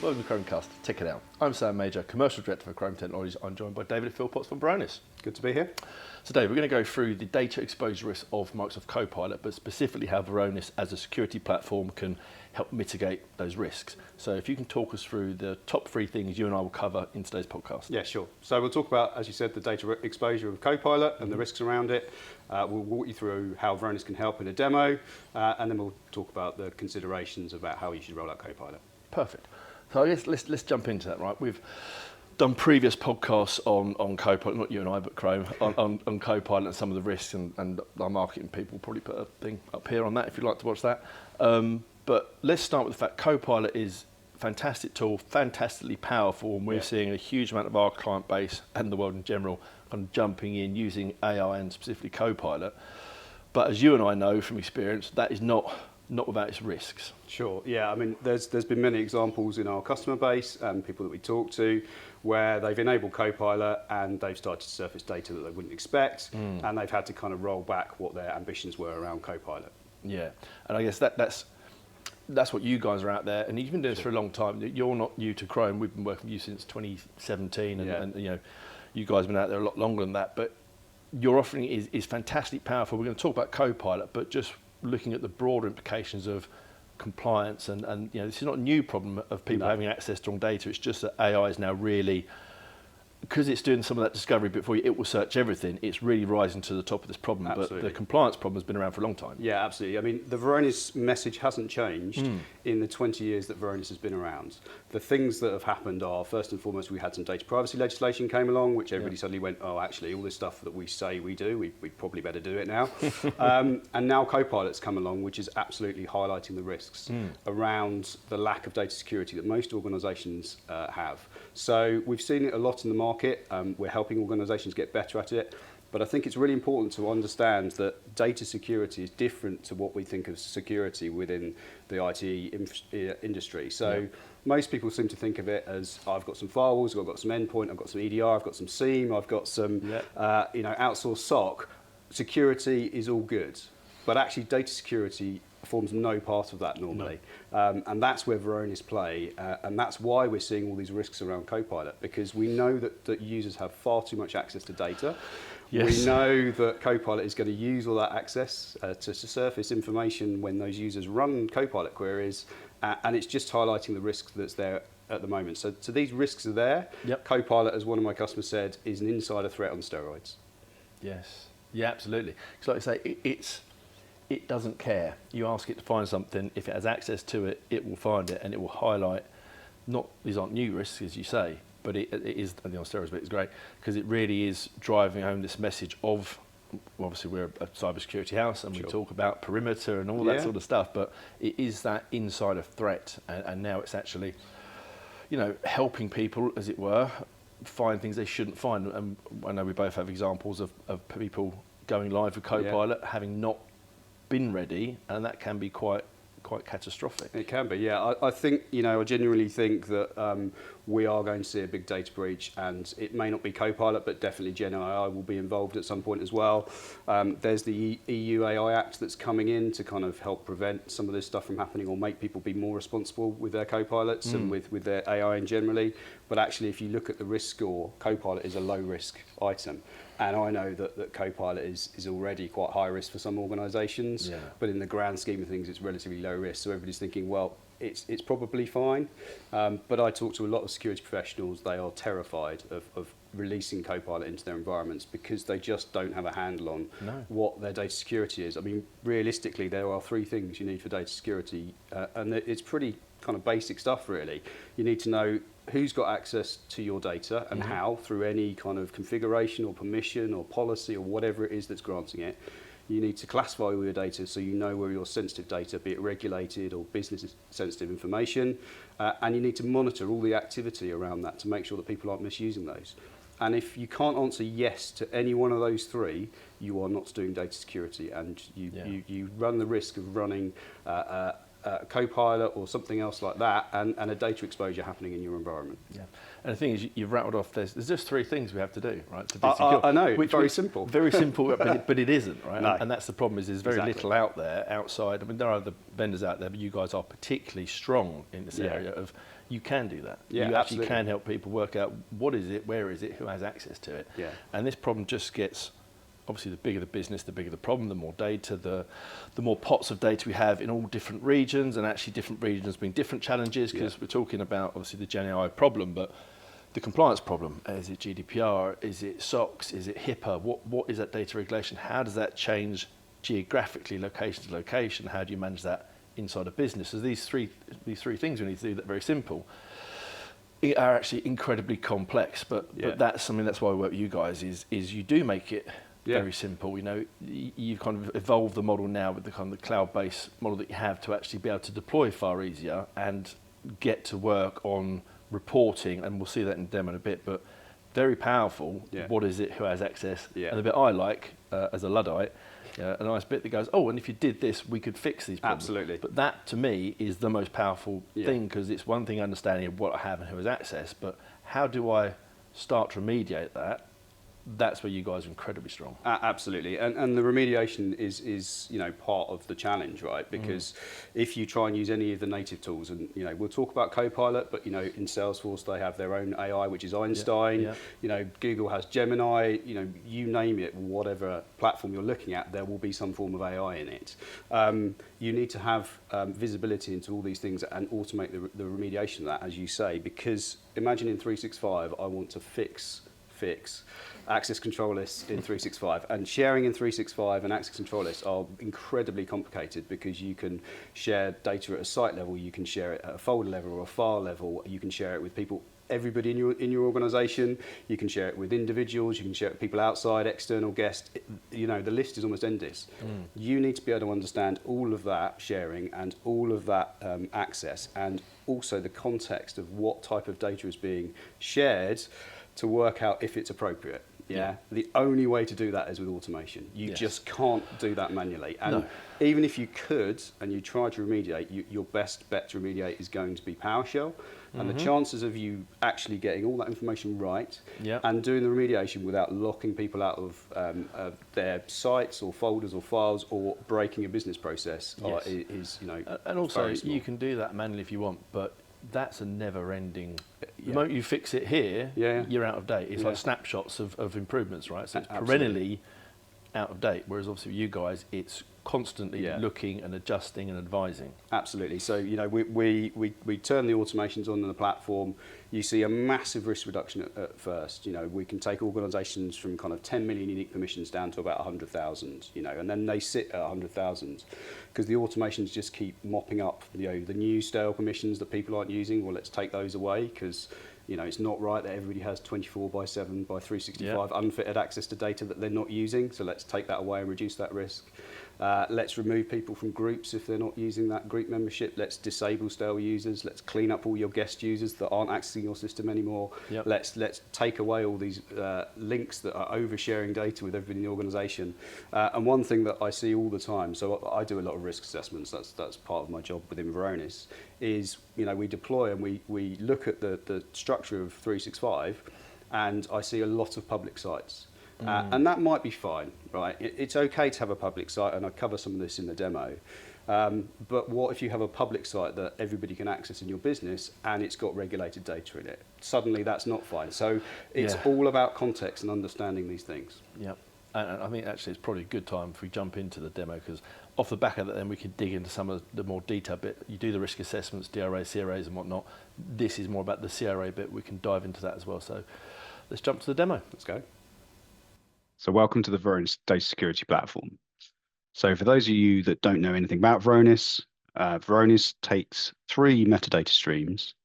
welcome to Chromecast. Check it out. I'm Sam Major, Commercial Director for Krome Technologies. I'm joined by David Philpotts from Varonis. Good to be here. So Dave, we're going to go through the data exposure risk of Microsoft Copilot, but specifically how Varonis as a security platform can help mitigate those risks. So if you can talk us through the top three things you and I will cover in today's podcast. Yeah, sure. So we'll talk about, as you said, the data exposure of Copilot and the risks around it. We'll walk you through how Varonis can help in a demo, and then we'll talk about the considerations about how you should roll out Copilot. Perfect. So I guess let's jump into that, right? We've done previous podcasts on Copilot, not you and I, but Krome, on Copilot and some of the risks, and our marketing people probably put a thing up here on that if you'd like to watch that. But let's start with the fact Copilot is a fantastic tool, fantastically powerful, and we're seeing a huge amount of our client base and the world in general kind of jumping in using AI and specifically Copilot. But as you and I know from experience, that is not without its risks. Sure, yeah, I mean, there's been many examples in our customer base and people that we talk to where they've enabled Copilot and they've started to surface data that they wouldn't expect, and they've had to kind of roll back what their ambitions were around Copilot. Yeah, and I guess that's what you guys are out there, and you've been doing this for a long time. You're not new to Krome. We've been working with you since 2017, and you know, you guys have been out there a lot longer than that, but your offering is fantastically powerful. We're going to talk about Copilot, but just looking at the broader implications of compliance and you know, this is not a new problem of people having access to wrong data. It's just that AI is now really, because it's doing some of that discovery before you, it will search everything. It's really rising to the top of this problem. Absolutely. But the compliance problem has been around for a long time. Yeah, absolutely. I mean, the Varonis message hasn't changed in the 20 years that Varonis has been around. The things that have happened are, first and foremost, we had some data privacy legislation came along, which everybody suddenly went, oh, actually, all this stuff that we say we do, we probably better do it now. And now Copilot's come along, which is absolutely highlighting the risks around the lack of data security that most organisations have. So we've seen it a lot in the market. We're helping organisations get better at it. But I think it's really important to understand that data security is different to what we think of security within the IT industry. So most people seem to think of it as, I've got some firewalls, I've got some endpoint, I've got some EDR, I've got some SIEM, I've got some outsourced SOC. Security is all good. But actually data security forms no part of that normally. And that's where Varonis play, and that's why we're seeing all these risks around Copilot, because we know that users have far too much access to data. We know that Copilot is going to use all that access to surface information when those users run Copilot queries, and it's just highlighting the risks that's there at the moment. So these risks are there. Copilot, as one of my customers said, is an insider threat on steroids. Yes, yeah, absolutely. So like I say, it doesn't care. You ask it to find something, if it has access to it, it will find it and it will highlight, these aren't new risks as you say, but it is, and the on steroids bit is great, because it really is driving home this message of, obviously we're a cybersecurity house and we talk about perimeter and all that sort of stuff, but it is that insider threat, and now it's actually, you know, helping people, as it were, find things they shouldn't find. And I know we both have examples of people going live with Copilot, having not been ready, and that can be quite catastrophic. It can be, yeah. I think, you know, I genuinely think that we are going to see a big data breach, and it may not be Copilot, but definitely Gen AI will be involved at some point as well. There's the EU AI Act that's coming in to kind of help prevent some of this stuff from happening, or make people be more responsible with their Copilots and with their AI in generally. But actually, if you look at the risk score, Copilot is a low risk item. And I know that Copilot is already quite high risk for some organisations, but in the grand scheme of things, it's relatively low risk. So everybody's thinking, well, it's probably fine. But I talk to a lot of security professionals. They are terrified of releasing Copilot into their environments because they just don't have a handle on what their data security is. I mean, realistically, there are three things you need for data security, and it's pretty kind of basic stuff, really. You need to know who's got access to your data and how, through any kind of configuration or permission or policy or whatever it is that's granting it. You need to classify all your data so you know where your sensitive data, be it regulated or business sensitive information, and you need to monitor all the activity around that to make sure that people aren't misusing those. And if you can't answer yes to any one of those three, you are not doing data security, and you run the risk of running a Copilot or something else like that, and a data exposure happening in your environment. Yeah, and the thing is, you've rattled off. There's just 3 things we have to do, right? To be secure. I know, very simple. Very simple, but it isn't, right? No. And that's the problem. Is there's very little out there outside. I mean, there are other vendors out there, but you guys are particularly strong in this area of. You can do that. Yeah, you actually absolutely. can help people work out what is it, where is it, who has access to it. Yeah. And this problem just gets, obviously, the bigger the business, the bigger the problem, the more data, the more pots of data we have in all different regions, and actually different regions bring different challenges, because we're talking about, obviously, the Gen AI problem, but the compliance problem. Is it GDPR? Is it SOX? Is it HIPAA? What is that data regulation? How does that change geographically, location to location? How do you manage that inside a business? So these three things we need to do that very simple are actually incredibly complex, but that's something, that's why I work with you guys, is you do make it very simple. You know, you've kind of evolved the model now with the kind of the cloud-based model that you have to actually be able to deploy far easier and get to work on reporting, and we'll see that in the demo in a bit, but very powerful. What is it, who has access? And the bit I like as a Luddite, a nice bit that goes, oh, and if you did this, we could fix these problems. Absolutely. But that, to me, is the most powerful thing, because it's one thing understanding of what I have and who has access, but how do I start to remediate that? That's where you guys are incredibly strong. Absolutely, and the remediation is part of the challenge, right? Because if you try and use any of the native tools, and we'll talk about Copilot, but in Salesforce they have their own AI, which is Einstein. Google has Gemini. You name it, whatever platform you're looking at, there will be some form of AI in it. You need to have visibility into all these things and automate the remediation of that, as you say, because imagine in 365, I want to fix access control lists in 365, and sharing in 365 and access control lists are incredibly complicated, because you can share data at a site level, you can share it at a folder level or a file level, you can share it with people, everybody in your organization, you can share it with individuals, you can share it with people outside, external guests. The list is almost endless. You need to be able to understand all of that sharing and all of that access, and also the context of what type of data is being shared to work out if it's appropriate. The only way to do that is with automation. You just can't do that manually. And even if you could and you try to remediate, your best bet to remediate is going to be PowerShell. And the chances of you actually getting all that information right and doing the remediation without locking people out of their sites or folders or files or breaking a business process is and also very small. you can do that manually if you want, but that's a never-ending. The moment you fix it here, you're out of date. It's like snapshots of improvements, right? So it's perennially out of date. Whereas obviously with you guys, it's constantly looking and adjusting and advising. Absolutely. So we turn the automations on in the platform. You see a massive risk reduction at first. We can take organisations from kind of 10 million unique permissions down to about 100,000. And then they sit at 100,000 because the automations just keep mopping up. The new stale permissions that people aren't using. Well, let's take those away, because it's not right that everybody has 24/7 by 365 unfitted access to data that they're not using. So let's take that away and reduce that risk. Let's remove people from groups if they're not using that group membership. Let's disable stale users. Let's clean up all your guest users that aren't accessing your system anymore. Let's take away all these links that are oversharing data with everybody in the organisation. And one thing that I see all the time, so I do a lot of risk assessments. That's part of my job within Varonis. Is we deploy and we look at the structure of 365, and I see a lot of public sites. And that might be fine, right? It's okay to have a public site, and I cover some of this in the demo. But what if you have a public site that everybody can access in your business and it's got regulated data in it? Suddenly that's not fine. So it's all about context and understanding these things. And I think actually it's probably a good time if we jump into the demo, because off the back of that then we can dig into some of the more detailed bit. You do the risk assessments, DRAs, CRAs and whatnot. This is more about the CRA bit. We can dive into that as well. So let's jump to the demo. Let's go. So welcome to the Varonis Data Security Platform. So for those of you that don't know anything about Varonis, Varonis takes 3 metadata streams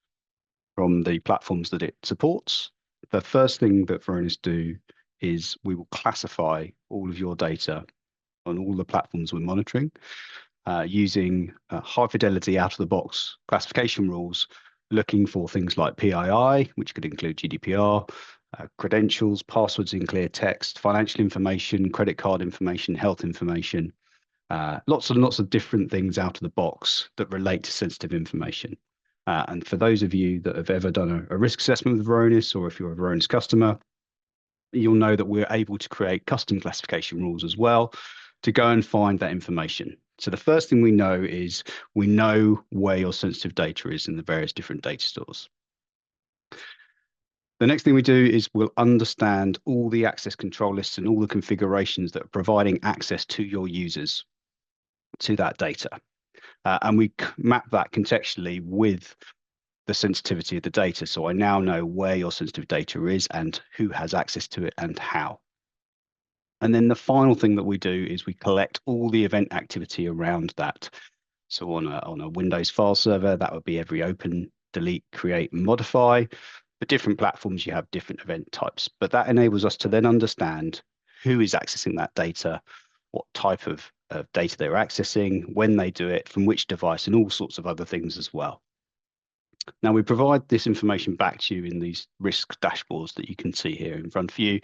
from the platforms that it supports. The first thing that Varonis do is we will classify all of your data on all the platforms we're monitoring using high fidelity out of the box classification rules, looking for things like PII, which could include GDPR, credentials, passwords in clear text, financial information, credit card information, health information, lots and lots of different things out of the box that relate to sensitive information. And for those of you that have ever done a risk assessment with Varonis, or if you're a Varonis customer, you'll know that we're able to create custom classification rules as well to go and find that information. So the first thing we know is we know where your sensitive data is in the various different data stores. The next thing we do is we'll understand all the access control lists and all the configurations that are providing access to your users to that data. And we map that contextually with the sensitivity of the data. So I now know where your sensitive data is and who has access to it and how. And then the final thing that we do is we collect all the event activity around that. So on a Windows file server, that would be every open, delete, create, and modify. For different platforms, you have different event types, but that enables us to then understand who is accessing that data, what type of data they're accessing, when they do it, from which device, and all sorts of other things as well. Now, we provide this information back to you in these risk dashboards that you can see here in front of you.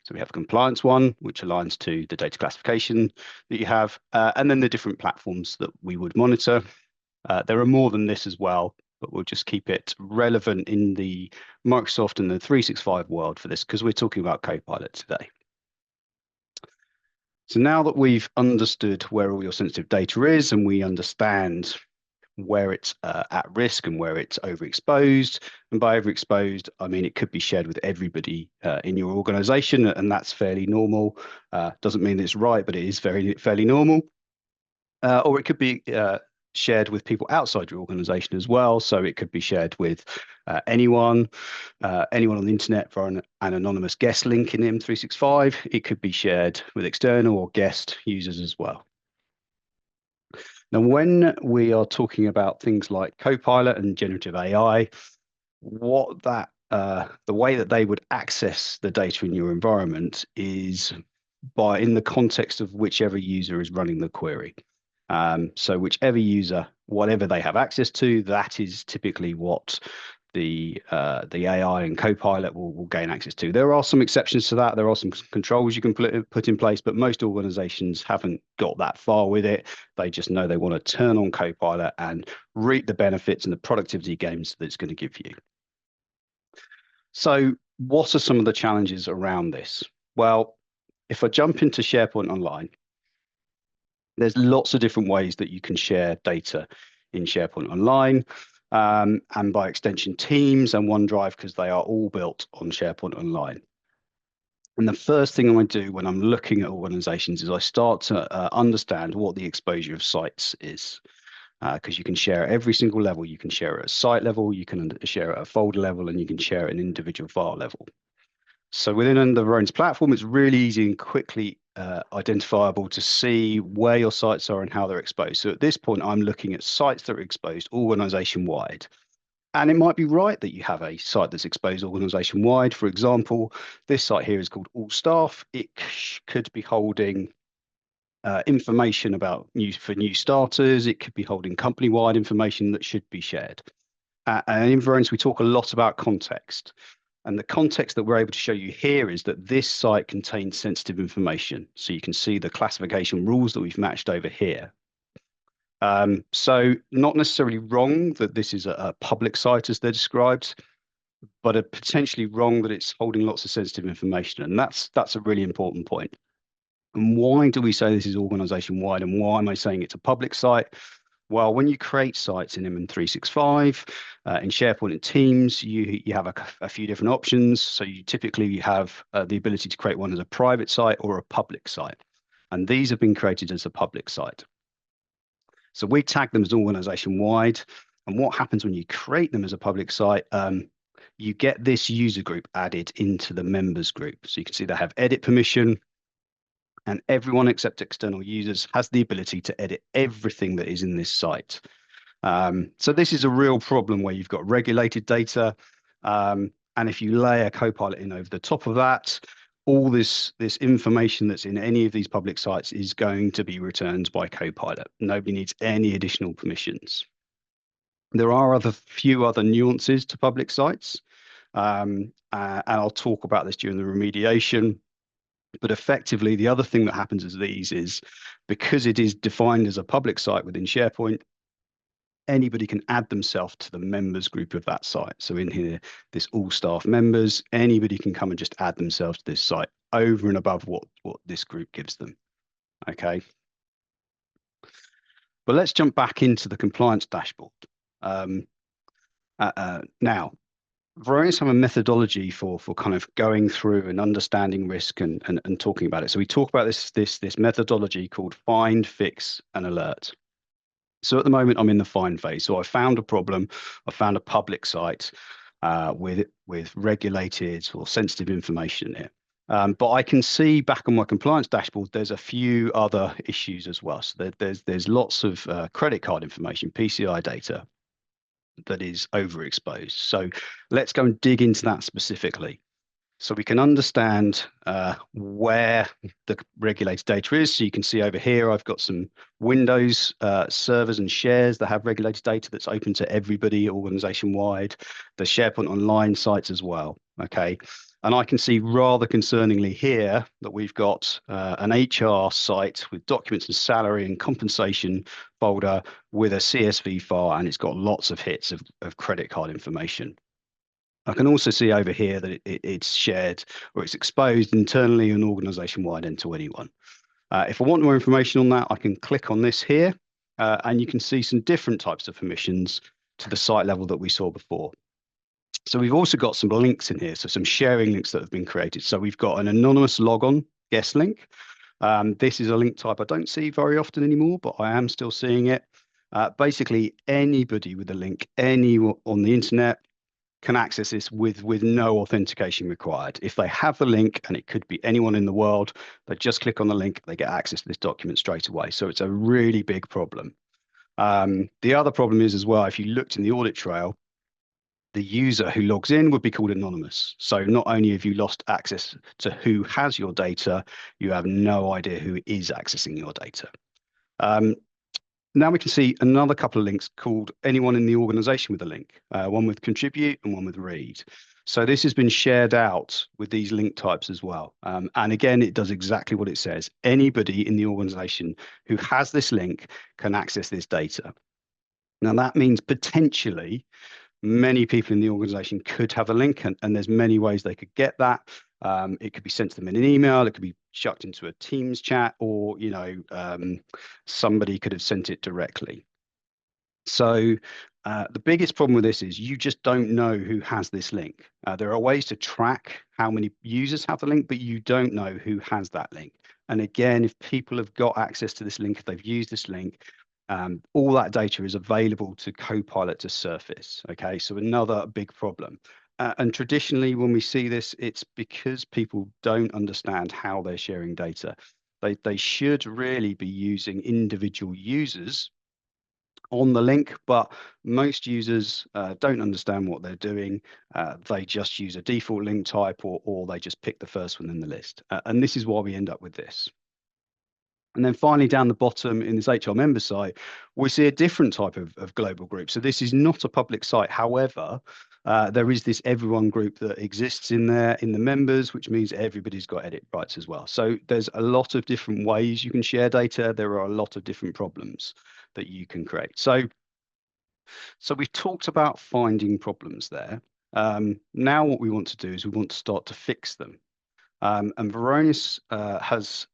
So we have a compliance one, which aligns to the data classification that you have, and then the different platforms that we would monitor. There are more than this as well, but we'll just keep it relevant in the Microsoft and the 365 world for this, because we're talking about Copilot today. So now that we've understood where all your sensitive data is, and we understand where it's at risk and where it's overexposed, and by overexposed, I mean it could be shared with everybody in your organization, and that's fairly normal. Doesn't mean it's right, but it is fairly normal. Or it could be shared with people outside your organization as well. So it could be shared with anyone on the internet for an anonymous guest link in M365. It could be shared with external or guest users as well. Now, when we are talking about things like Copilot and generative AI, the way that they would access the data in your environment is in the context of whichever user is running the query. So whichever user, whatever they have access to, that is typically what the AI and Copilot will gain access to. There are some exceptions to that. There are some controls you can put in place, but most organizations haven't got that far with it. They just know they want to turn on Copilot and reap the benefits and the productivity gains that it's going to give you. So what are some of the challenges around this? Well, if I jump into SharePoint Online, there's lots of different ways that you can share data in SharePoint Online, and by extension Teams and OneDrive, because they are all built on SharePoint Online. And the first thing I do when I'm looking at organizations is I start to understand what the exposure of sites is, because you can share at every single level. You can share at a site level, you can share at a folder level, and you can share at an individual file level. So within the Varonis platform, it's really easy and quickly identifiable to see where your sites are and how they're exposed. So at this point, I'm looking at sites that are exposed organization-wide. And it might be right that you have a site that's exposed organization-wide. For example, this site here is called All Staff. It could be holding information about for new starters. It could be holding company-wide information that should be shared. And in Varonis, we talk a lot about context. And the context that we're able to show you here is that this site contains sensitive information. So you can see the classification rules that we've matched over here. So not necessarily wrong that this is a public site as they're described, but potentially wrong that it's holding lots of sensitive information. And that's a really important point. And why do we say this is organization-wide, and why am I saying it's a public site? Well, when you create sites in M365, in SharePoint and Teams, you have a few different options. So you typically have the ability to create one as a private site or a public site. And these have been created as a public site. So we tag them as organization-wide. And what happens when you create them as a public site, you get this user group added into the members group. So you can see they have edit permission, and everyone except external users has the ability to edit everything that is in this site. So this is a real problem where you've got regulated data. And if you lay a Copilot in over the top of that, all this information that's in any of these public sites is going to be returned by Copilot. Nobody needs any additional permissions. There are few other nuances to public sites. And I'll talk about this during the remediation. But effectively, the other thing that happens is these is because it is defined as a public site within SharePoint, anybody can add themselves to the members group of that site. So in here, this all staff members, anybody can come and just add themselves to this site over and above what this group gives them. Okay. But let's jump back into the compliance dashboard. Now, Varonis have a methodology for kind of going through and understanding risk and talking about it. So we talk about this methodology called find, fix, and alert. So at the moment, I'm in the find phase. So I found a problem. I found a public site with regulated or sensitive information in it. But I can see back on my compliance dashboard, there's a few other issues as well. So there's lots of credit card information, PCI data that is overexposed. So let's go and dig into that specifically. So we can understand where the regulated data is. So you can see over here, I've got some Windows servers and shares that have regulated data that's open to everybody organization-wide. The SharePoint Online sites as well, okay? And I can see rather concerningly here that we've got an HR site with documents and salary and compensation folder with a CSV file, and it's got lots of hits of credit card information. I can also see over here that it's shared or it's exposed internally and organization-wide and to anyone. If I want more information on that, I can click on this here, and you can see some different types of permissions to the site level that we saw before. So we've also got some links in here, so some sharing links that have been created. So we've got an anonymous logon guest link. This is a link type I don't see very often anymore, but I am still seeing it. Basically, anybody with a link, anyone on the internet, can access this with no authentication required. If they have the link, and it could be anyone in the world, they just click on the link, they get access to this document straight away. So it's a really big problem. The other problem is as well, if you looked in the audit trail, the user who logs in would be called anonymous. So not only have you lost access to who has your data, you have no idea who is accessing your data. Now we can see another couple of links called anyone in the organization with a link, one with contribute and one with read. So this has been shared out with these link types as well. And again, it does exactly what it says. Anybody in the organization who has this link can access this data. Now that means potentially many people in the organization could have a link, and there's many ways they could get that. It could be sent to them in an email, it could be chucked into a Teams chat, or somebody could have sent it directly. So the biggest problem with this is you just don't know who has this link. There are ways to track how many users have the link, but you don't know who has that link. And again, if people have got access to this link, if they've used this link, all that data is available to Copilot to surface. Okay, so another big problem. And traditionally, when we see this, it's because people don't understand how they're sharing data. They should really be using individual users on the link, but most users don't understand what they're doing. They just use a default link type, or they just pick the first one in the list. And this is why we end up with this. And then finally, down the bottom in this HR member site, we see a different type of global group. So this is not a public site. However, there is this everyone group that exists in there in the members, which means everybody's got edit rights as well. So there's a lot of different ways you can share data. There are a lot of different problems that you can create. So we've talked about finding problems there. Now what we want to do is we want to start to fix them. And Varonis has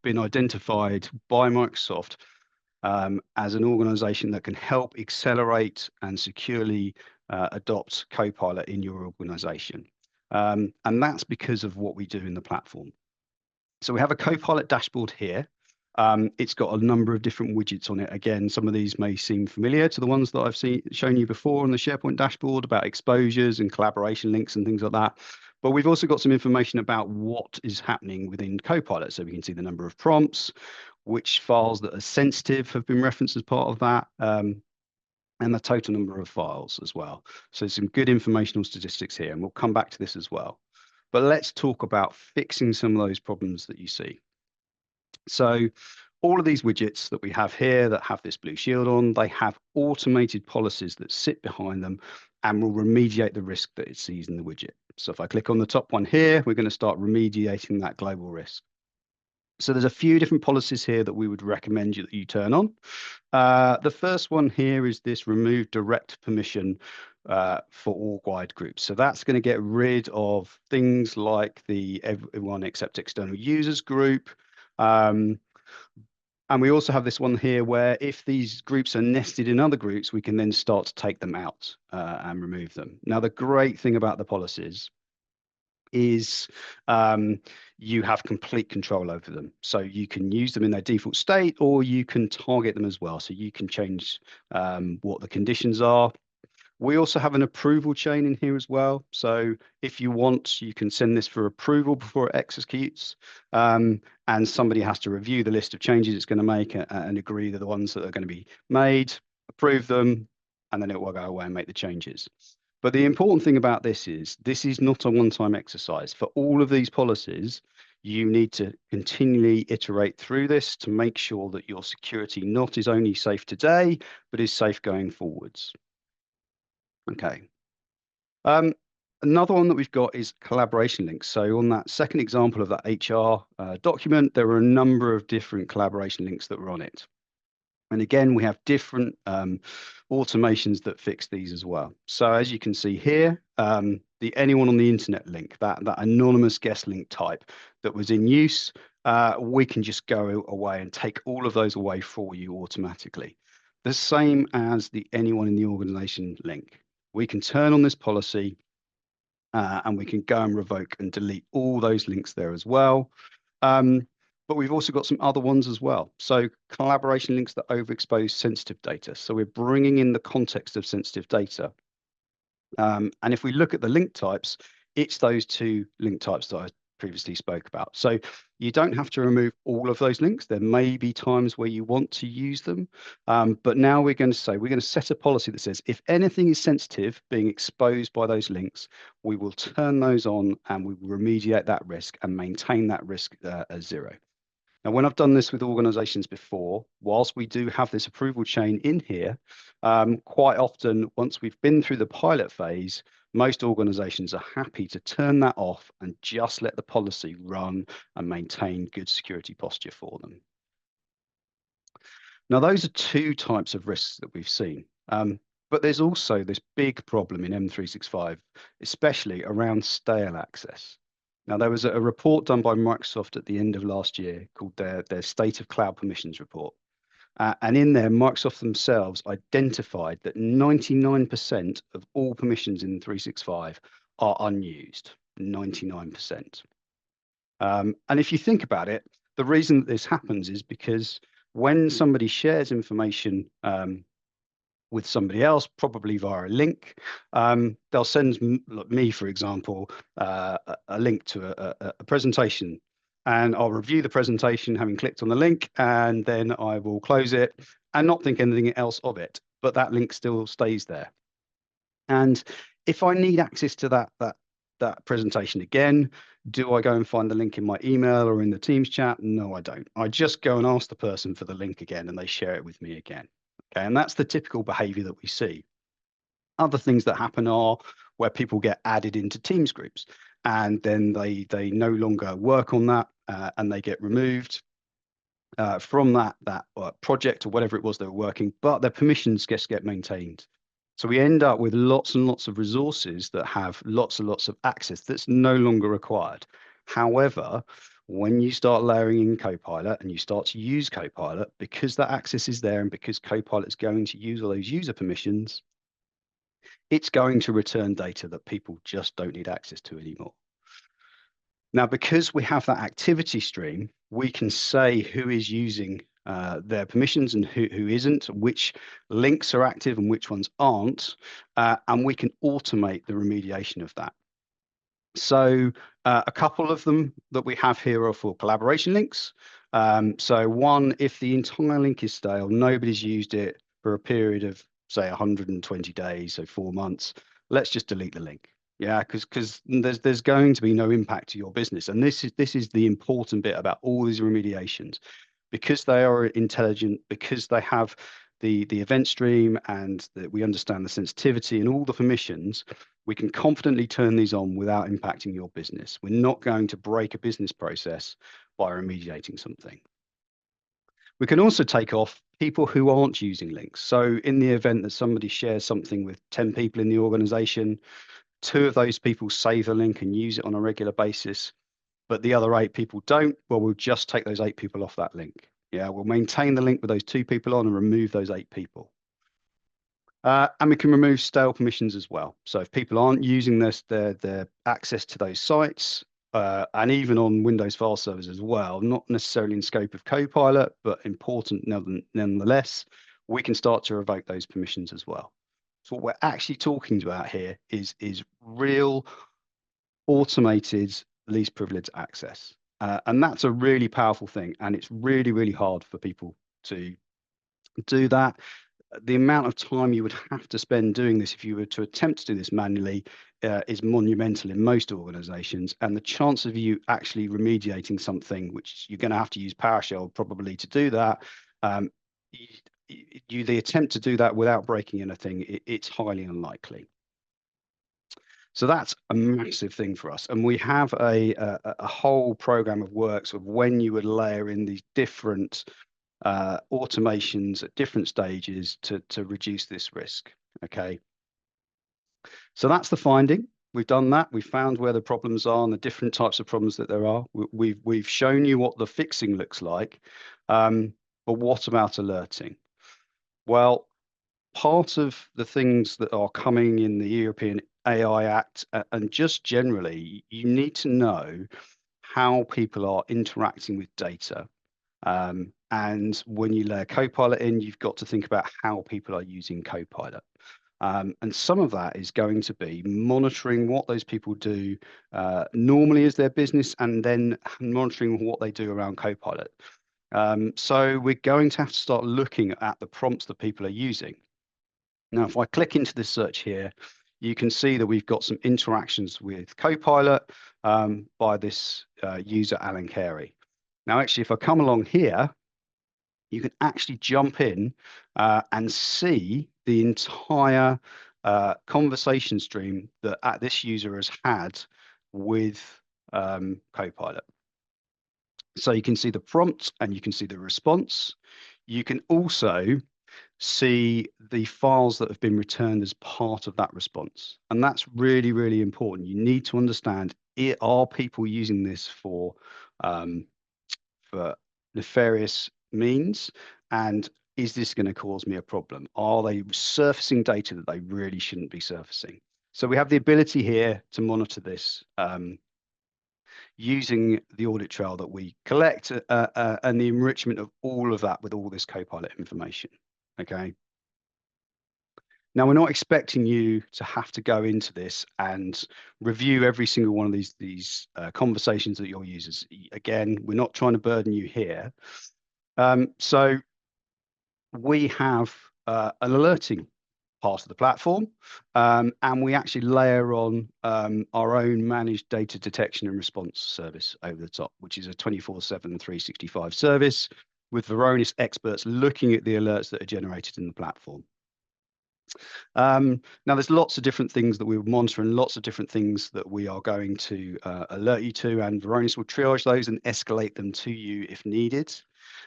been identified by Microsoft as an organization that can help accelerate and securely adopt Copilot in your organization. And that's because of what we do in the platform. So we have a Copilot dashboard here. It's got a number of different widgets on it. Again, some of these may seem familiar to the ones that I've shown you before on the SharePoint dashboard about exposures and collaboration links and things like that. But we've also got some information about what is happening within Copilot. So we can see the number of prompts, which files that are sensitive have been referenced as part of that, and the total number of files as well. So some good informational statistics here, and we'll come back to this as well. But let's talk about fixing some of those problems that you see. So all of these widgets that we have here that have this blue shield on, they have automated policies that sit behind them and will remediate the risk that it sees in the widget. So if I click on the top one here, we're going to start remediating that global risk. So there's a few different policies here that we would recommend that you turn on. The first one here is this remove direct permission for org-wide groups. So that's going to get rid of things like the everyone except external users group. And we also have this one here where if these groups are nested in other groups, we can then start to take them out and remove them. Now, the great thing about the policies is you have complete control over them. So you can use them in their default state, or you can target them as well. So you can change what the conditions are. We also have an approval chain in here as well. So if you want, you can send this for approval before it executes. And somebody has to review the list of changes it's going to make and agree that the ones that are going to be made, approve them, and then it will go away and make the changes. But the important thing about this is not a one-time exercise. For all of these policies, you need to continually iterate through this to make sure that your security not is only safe today, but is safe going forwards. Okay. Another one that we've got is collaboration links. So on that second example of that HR document, there were a number of different collaboration links that were on it. And again, we have different automations that fix these as well. So as you can see here, the anyone on the internet link, that anonymous guest link type that was in use, we can just go away and take all of those away for you automatically. The same as the anyone in the organization link. We can turn on this policy and we can go and revoke and delete all those links there as well. But we've also got some other ones as well. So collaboration links that overexpose sensitive data. So we're bringing in the context of sensitive data. And if we look at the link types, it's those two link types that I previously spoke about. So you don't have to remove all of those links. There may be times where you want to use them. But now we're going to set a policy that says if anything is sensitive being exposed by those links, we will turn those on and we will remediate that risk and maintain that risk as zero. Now, when I've done this with organizations before, whilst we do have this approval chain in here, quite often, once we've been through the pilot phase, most organizations are happy to turn that off and just let the policy run and maintain good security posture for them. Now, those are two types of risks that we've seen. But there's also this big problem in M365, especially around stale access. Now, there was a report done by Microsoft at the end of last year called their State of Cloud Permissions report. And in there, Microsoft themselves identified that 99% of all permissions in 365 are unused, 99%. And if you think about it, the reason that this happens is because when somebody shares information with somebody else, probably via a link, they'll send me, for example, a link to a presentation, and I'll review the presentation having clicked on the link, and then I will close it and not think anything else of it, but that link still stays there. And if I need access to that presentation again, do I go and find the link in my email or in the Teams chat? No, I don't. I just go and ask the person for the link again, and they share it with me again. Okay, and that's the typical behavior that we see. Other things that happen are where people get added into Teams groups, and then they no longer work on that, and they get removed from that project or whatever it was they were working, but their permissions just get maintained. So we end up with lots and lots of resources that have lots and lots of access that's no longer required. However, when you start layering in Copilot and you start to use Copilot, because that access is there and because Copilot is going to use all those user permissions, it's going to return data that people just don't need access to anymore. Now, because we have that activity stream, we can say who is using their permissions and who isn't, which links are active and which ones aren't, and we can automate the remediation of that. So a couple of them that we have here are for collaboration links. So one, if the entire link is stale, nobody's used it for a period of, say, 120 days, so 4 months, let's just delete the link. Yeah, because there's going to be no impact to your business. And this is the important bit about all these remediations. Because they are intelligent, because they have the event stream and that we understand the sensitivity and all the permissions, we can confidently turn these on without impacting your business. We're not going to break a business process by remediating something. We can also take off people who aren't using links. So in the event that somebody shares something with 10 people in the organization, 2 of those people save the link and use it on a regular basis, but the other 8 people don't, well, we'll just take those 8 people off that link. Yeah, we'll maintain the link with those 2 people on and remove those 8 people. And we can remove stale permissions as well. So if people aren't using their access to those sites, and even on Windows file servers as well, not necessarily in scope of Copilot, but important nonetheless, we can start to revoke those permissions as well. So what we're actually talking about here is real automated least privileged access. And that's a really powerful thing. And it's really, really hard for people to do that. The amount of time you would have to spend doing this if you were to attempt to do this manually is monumental in most organizations. And the chance of you actually remediating something, which you're going to have to use PowerShell probably to do that, the attempt to do that without breaking anything, it's highly unlikely. So that's a massive thing for us. And we have a whole program of works of when you would layer in these different automations at different stages to reduce this risk. Okay. So that's the finding. We've done that. We've found where the problems are and the different types of problems that there are. We've shown you what the fixing looks like. But what about alerting? Well, part of the things that are coming in the European AI Act and just generally, you need to know how people are interacting with data. And when you layer Copilot in, you've got to think about how people are using Copilot. And some of that is going to be monitoring what those people do normally as their business and then monitoring what they do around Copilot. So we're going to have to start looking at the prompts that people are using. Now, if I click into this search here, you can see that we've got some interactions with Copilot by this user, Alan Carey. Now, actually, if I come along here, you can actually jump in and see the entire conversation stream that this user has had with Copilot. So you can see the prompt and you can see the response. You can also see the files that have been returned as part of that response. And that's really, really important. You need to understand, are people using this for nefarious means? And is this going to cause me a problem? Are they surfacing data that they really shouldn't be surfacing? So we have the ability here to monitor this using the audit trail that we collect and the enrichment of all of that with all this Copilot information. Okay. Now, we're not expecting you to have to go into this and review every single one of these conversations that your users. Again, we're not trying to burden you here. So we have an alerting part of the platform, and we actually layer on our own managed data detection and response service over the top, which is a 24/7, 365 service with Varonis experts looking at the alerts that are generated in the platform. Now, there's lots of different things that we will monitor and lots of different things that we are going to alert you to, and Varonis will triage those and escalate them to you if needed.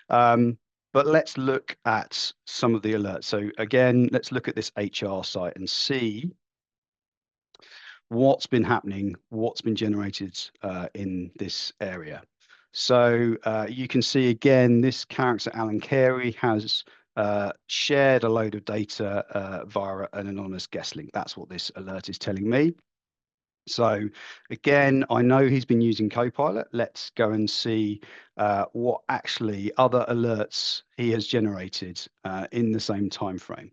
But let's look at some of the alerts. So again, let's look at this HR site and see what's been happening, what's been generated in this area. So you can see again, this character, Alan Carey, has shared a load of data via an anonymous guest link. That's what this alert is telling me. So again, I know he's been using Copilot. Let's go and see what actually other alerts he has generated in the same time frame.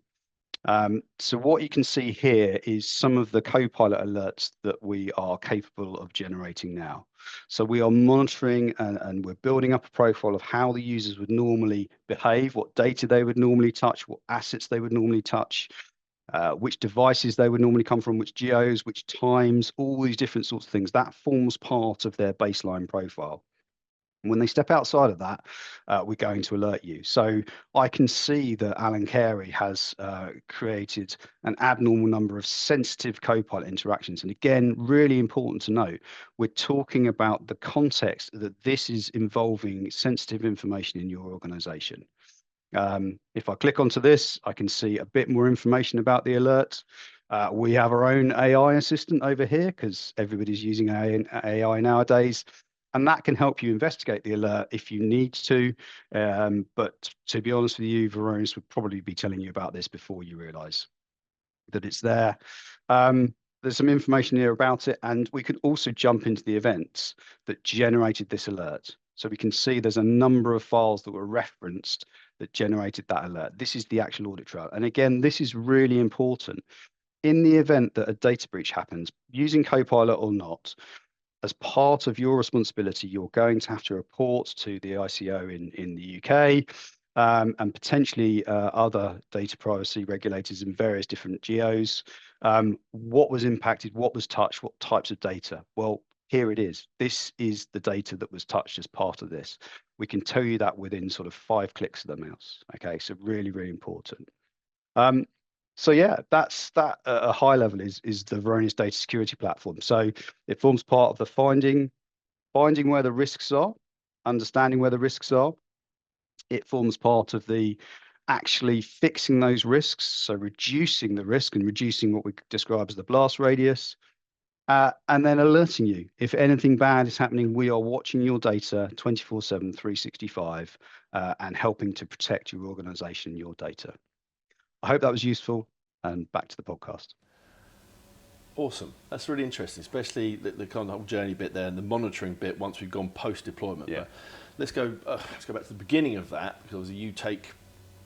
So what you can see here is some of the Copilot alerts that we are capable of generating now. So we are monitoring and we're building up a profile of how the users would normally behave, what data they would normally touch, what assets they would normally touch, which devices they would normally come from, which geos, which times, all these different sorts of things. That forms part of their baseline profile. And when they step outside of that, we're going to alert you. So I can see that Alan Carey has created an abnormal number of sensitive Copilot interactions. And again, really important to note, we're talking about the context that this is involving sensitive information in your organization. If I click onto this, I can see a bit more information about the alert. We have our own AI assistant over here because everybody's using AI nowadays. And that can help you investigate the alert if you need to. But to be honest with you, Varonis would probably be telling you about this before you realize that it's there. There's some information here about it, and we could also jump into the events that generated this alert. So we can see there's a number of files that were referenced that generated that alert. This is the actual audit trail. And again, this is really important. In the event that a data breach happens, using Copilot or not, as part of your responsibility, you're going to have to report to the ICO in the UK and potentially other data privacy regulators in various different geos. What was impacted, what was touched, what types of data? Well, here it is. This is the data that was touched as part of this. We can tell you that within sort of 5 clicks of the mouse. Okay, so really, really important. So yeah, that's that at a high level is the Varonis Data Security Platform. So it forms part of the finding where the risks are, understanding where the risks are. It forms part of the actually fixing those risks, so reducing the risk and reducing what we describe as the blast radius, and then alerting you. If anything bad is happening, we are watching your data 24/7, 365, and helping to protect your organization and your data. I hope that was useful, and back to the podcast. Awesome. That's really interesting, especially the kind of whole journey bit there and the monitoring bit once we've gone post-deployment. Yeah. But let's go back to the beginning of that, because obviously you take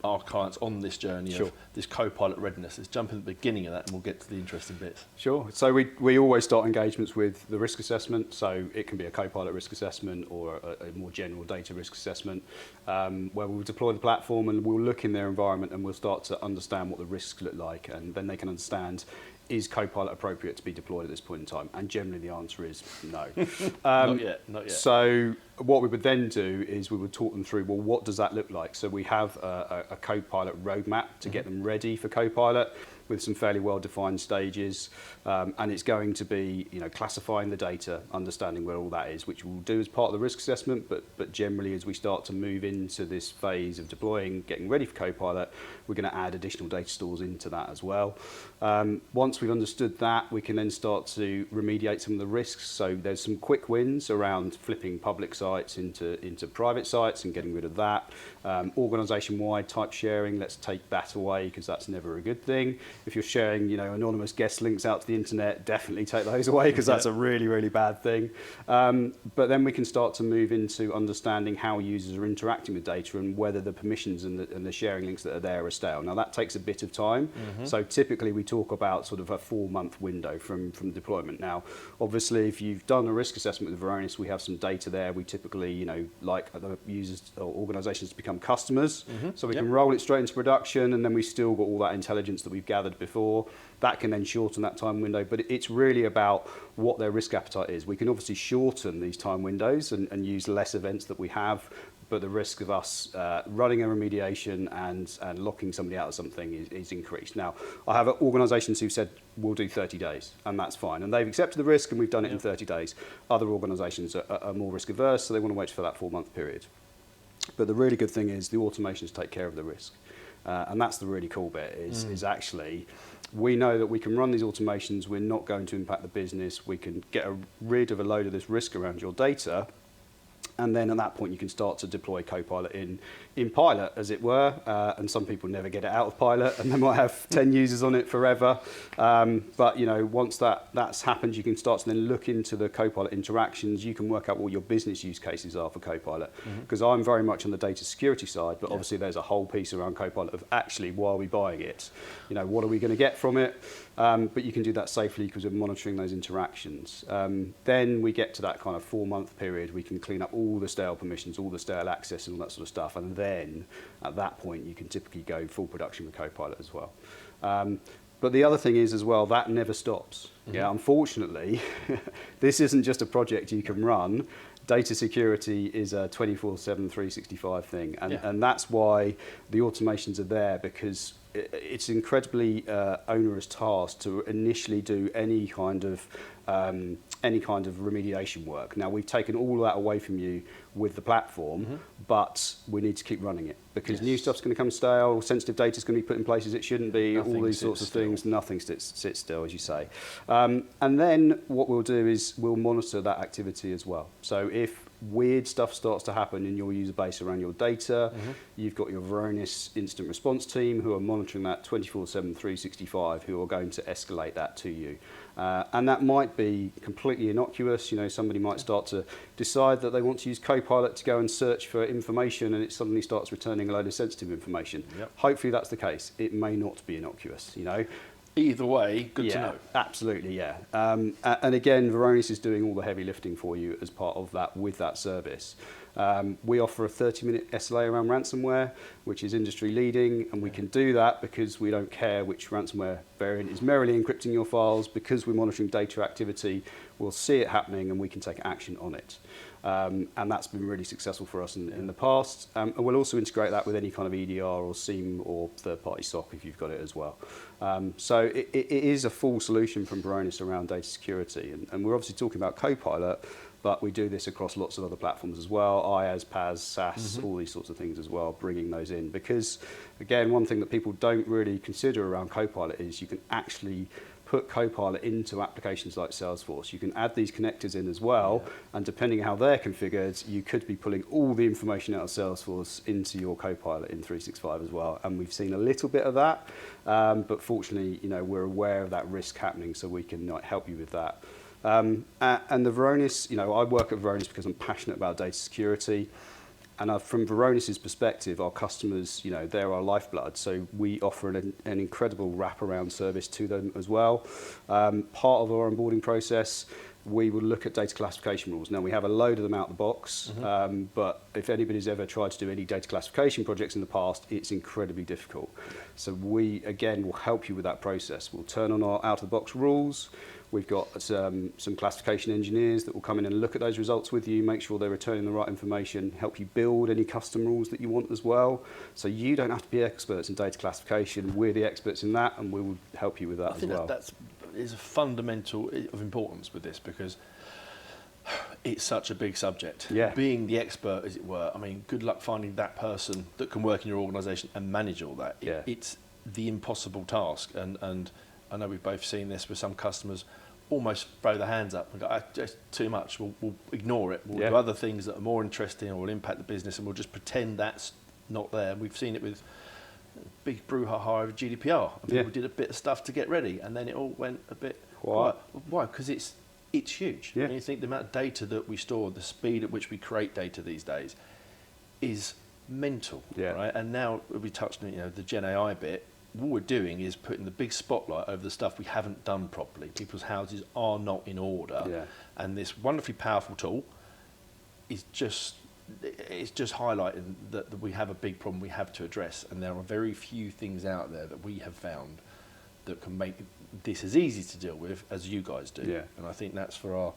our clients on this journey Sure. of this Copilot readiness. Let's jump in at the beginning of that and we'll get to the interesting bits. Sure. So we always start engagements with the risk assessment. So it can be a Copilot risk assessment or a more general data risk assessment, where we'll deploy the platform and we'll look in their environment and we'll start to understand what the risks look like, and then they can understand, is Copilot appropriate to be deployed at this point in time? And generally the answer is no. Not yet. So what we would then do is we would talk them through, well, what does that look like? So we have a Copilot roadmap to get them ready for Copilot with some fairly well-defined stages, and it's going to be, classifying the data, understanding where all that is, which we'll do as part of the risk assessment, but generally as we start to move into this phase of deploying, getting ready for Copilot, we're going to add additional data stores into that as well. Once we've understood that, we can then start to remediate some of the risks. So there's some quick wins around flipping public sites into private sites and getting rid of that. Organization-wide type sharing, let's take that away because that's never a good thing. If you're sharing, anonymous guest links out to the internet, definitely take those away because that's a really, really bad thing. But then we can start to move into understanding how users are interacting with data and whether the permissions and the sharing links that are there are stale. Now that takes a bit of time. So typically we talk about sort of a 4-month window from deployment. Now, obviously, if you've done a risk assessment with Varonis, we have some data there. We typically, like the users or organizations to become customers. So we can roll it straight into production, and then we still got all that intelligence that we've gathered before. That can then shorten that time window, but it's really about what their risk appetite is. We can obviously shorten these time windows and use less events that we have, but the risk of us running a remediation and locking somebody out of something is increased. Now, I have organisations who said, we'll do 30 days, and that's fine. And they've accepted the risk, and we've done it in 30 days. Other organisations are more risk averse, so they want to wait for that 4-month period. But the really good thing is the automations take care of the risk. And that's the really cool bit, is actually, we know that we can run these automations, we're not going to impact the business, we can get rid of a load of this risk around your data, and then at that point you can start to deploy Copilot in pilot, as it were, and some people never get it out of pilot, and they might have 10 users on it forever. But once that's happened, you can start to then look into the Copilot interactions. You can work out what your business use cases are for Copilot, because I'm very much on the data security side, but obviously there's a whole piece around Copilot of actually, why are we buying it? What are we going to get from it? But you can do that safely because we're monitoring those interactions. Then we get to that kind of 4-month period. We can clean up all the stale permissions, all the stale access and all that sort of stuff. And then at that point, you can typically go full production with Copilot as well. But the other thing is as well, that never stops. Yeah, unfortunately, this isn't just a project you can run. data security is a 24/7, 365 thing, and that's why the automations are there, because it's an incredibly onerous task to initially do any kind of remediation work. Now, we've taken all of that away from you with the platform, but we need to keep running it, because new stuff's going to come stale, sensitive data is going to be put in places it shouldn't be, all these sorts of things. Nothing sits still, as you say. And then what we'll do is we'll monitor that activity as well. So if weird stuff starts to happen in your user base around your data, you've got your Varonis incident response team who are monitoring that 24/7, 365, who are going to escalate that to you. And that might be completely innocuous. You know, somebody might start to decide that they want to use Copilot to go and search for information, and it suddenly starts returning a load of sensitive information. Hopefully that's the case. It may not be innocuous, you know. Either way, good to know. Absolutely, yeah. And again, Varonis is doing all the heavy lifting for you as part of that with that service. We offer a 30-minute SLA around ransomware, which is industry leading, and we can do that because we don't care which ransomware variant is merrily encrypting your files. Because we're monitoring data activity, we'll see it happening and we can take action on it. And that's been really successful for us in the past. And we'll also integrate that with any kind of EDR or SIEM or third-party SOC if you've got it as well. So it is a full solution from Varonis around data security. And we're obviously talking about Copilot, but we do this across lots of other platforms as well, IaaS, PaaS, SaaS, all these sorts of things as well, bringing those in. Because, again, one thing that people don't really consider around Copilot is you can actually put Copilot into applications like Salesforce. You can add these connectors in as well, and depending on how they're configured, you could be pulling all the information out of Salesforce into your Copilot in 365 as well. And we've seen a little bit of that, but fortunately, you know, we're aware of that risk happening, so we can help you with that. And the Varonis, you know, I work at Varonis because I'm passionate about data security. And from Varonis's perspective, our customers, you know, they're our lifeblood. So we offer an incredible wraparound service to them as well. Part of our onboarding process, we will look at data classification rules. Now, we have a load of them out the box, but if anybody's ever tried to do any data classification projects in the past, it's incredibly difficult. So we, again, will help you with that process. We'll turn on our out-of-the-box rules. We've got some classification engineers that will come in and look at those results with you, make sure they're returning the right information, help you build any custom rules that you want as well. So you don't have to be experts in data classification. We're the experts in that, and we will help you with that as well. I think that is a fundamental of importance with this, because it's such a big subject. Being the expert, as it were, I mean, good luck finding that person that can work in your organisation and manage all that. It's the impossible task, and I know we've both seen this with some customers almost throw their hands up and go, just too much, we'll ignore it. We'll do other things that are more interesting or will impact the business, and we'll just pretend that's not there. We've seen it with big brouhaha over GDPR. And people did a bit of stuff to get ready, and then it all went a bit quiet. Why? Because it's huge. And you think the amount of data that we store, the speed at which we create data these days is mental, right? And now we touched on, you know, the Gen AI bit. What we're doing is putting the big spotlight over the stuff we haven't done properly. People's houses are not in order, and this wonderfully powerful tool is just highlighting that we have a big problem we have to address, and there are very few things out there that we have found that can make this as easy to deal with as you guys do. And I think that's for our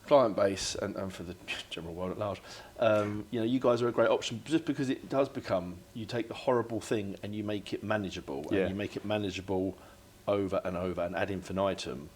client base and for the general world at large. You know, you guys are a great option just because it does become, you take the horrible thing and you make it manageable, and you make it manageable over and over and ad infinitum.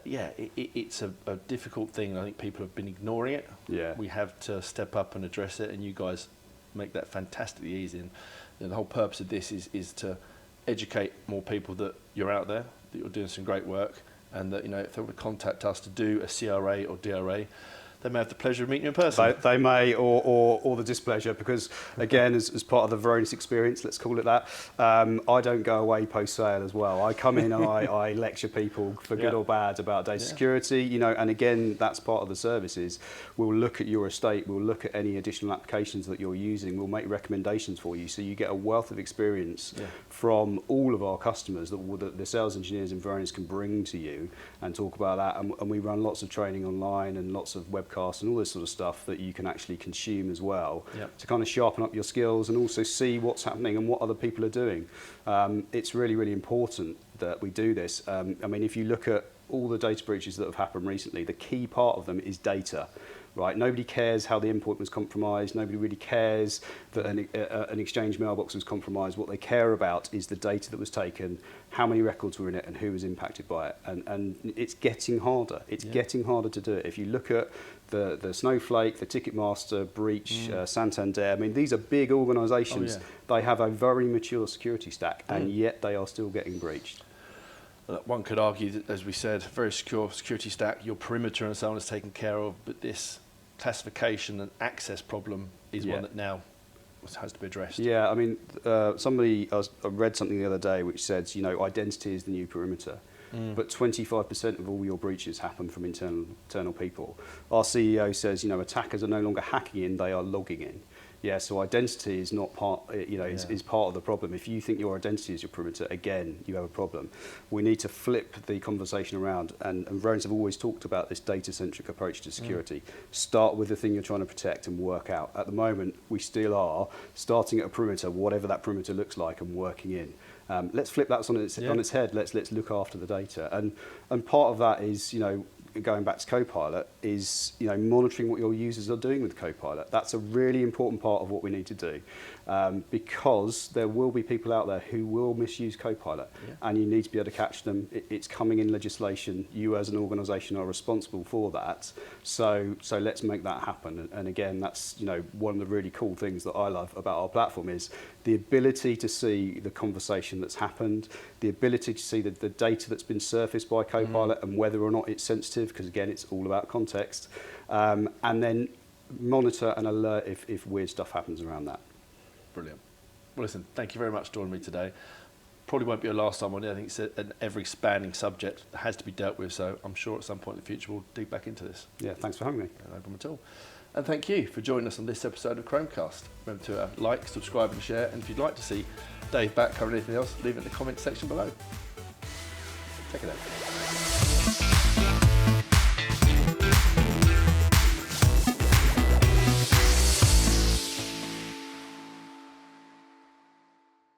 It's a difficult thing. I think people have been ignoring it. We have to step up and address it, and you guys make that fantastically easy. And you know, the whole purpose of this is to educate more people that you're out there, that you're doing some great work, and that, you know, if they would contact us to do a CRA or DRA, they may have the pleasure of meeting you in person. They may, or the displeasure, because again, as part of the Varonis experience, let's call it that, I don't go away post-sale as well. I come in and I lecture people for good or bad about data security, you know, and again, that's part of the services. We'll look at your estate, we'll look at any additional applications that you're using, we'll make recommendations for you, so you get a wealth of experience from all of our customers that the sales engineers in Varonis can bring to you and talk about that, and we run lots of training online and lots of webcasts and all this sort of stuff that you can actually consume as well to kind of sharpen up your skills and also see what's happening and what other people are doing. It's really, really important that we do this. I mean, if you look at all the data breaches that have happened recently, the key part of them is data. right? Nobody cares how the endpoint was compromised. Nobody really cares that an Exchange mailbox was compromised. What they care about is the data that was taken, how many records were in it, and who was impacted by it. And it's getting harder. It's getting harder to do it. If you look at the Snowflake, the Ticketmaster, Breach, Santander, I mean, these are big organisations. They have a very mature security stack, and yet they are still getting breached. One could argue that, as we said, very secure security stack, your perimeter and so on is taken care of, but this classification and access problem is one that now has to be addressed. Yeah, I mean, I read something the other day which said, you know, identity is the new perimeter. But 25% of all your breaches happen from internal people. Our CEO says, you know, attackers are no longer hacking in, they are logging in. Yeah, so identity is not part, you know, is part of the problem. If you think your identity is your perimeter, again, you have a problem. We need to flip the conversation around, and Varonis have always talked about this data-centric approach to security. Start with the thing you're trying to protect and work out. At the moment, we still are starting at a perimeter, whatever that perimeter looks like, and working in. Let's flip that on its head. Let's look after the data, and part of that is, you know, going back to Copilot, is, you know, monitoring what your users are doing with Copilot. That's a really important part of what we need to do, because there will be people out there who will misuse Copilot, and you need to be able to catch them. It's coming in legislation. You as an organisation are responsible for that. So let's make that happen. And again, that's, you know, one of the really cool things that I love about our platform is the ability to see the conversation that's happened, the ability to see the data that's been surfaced by Copilot and whether or not it's sensitive, because again, it's all about context, and then monitor and alert if weird stuff happens around that. Brilliant. Well, listen, thank you very much for joining me today. Probably won't be your last time on it. I think it's an ever-expanding subject that has to be dealt with, so I'm sure at some point in the future we'll dig back into this. Yeah, thanks for having me. No problem at all. And thank you for joining us on this episode of Chromecast. Remember to like, subscribe and share, and if you'd like to see Dave back covering anything else, leave it in the comments section below. Check it out.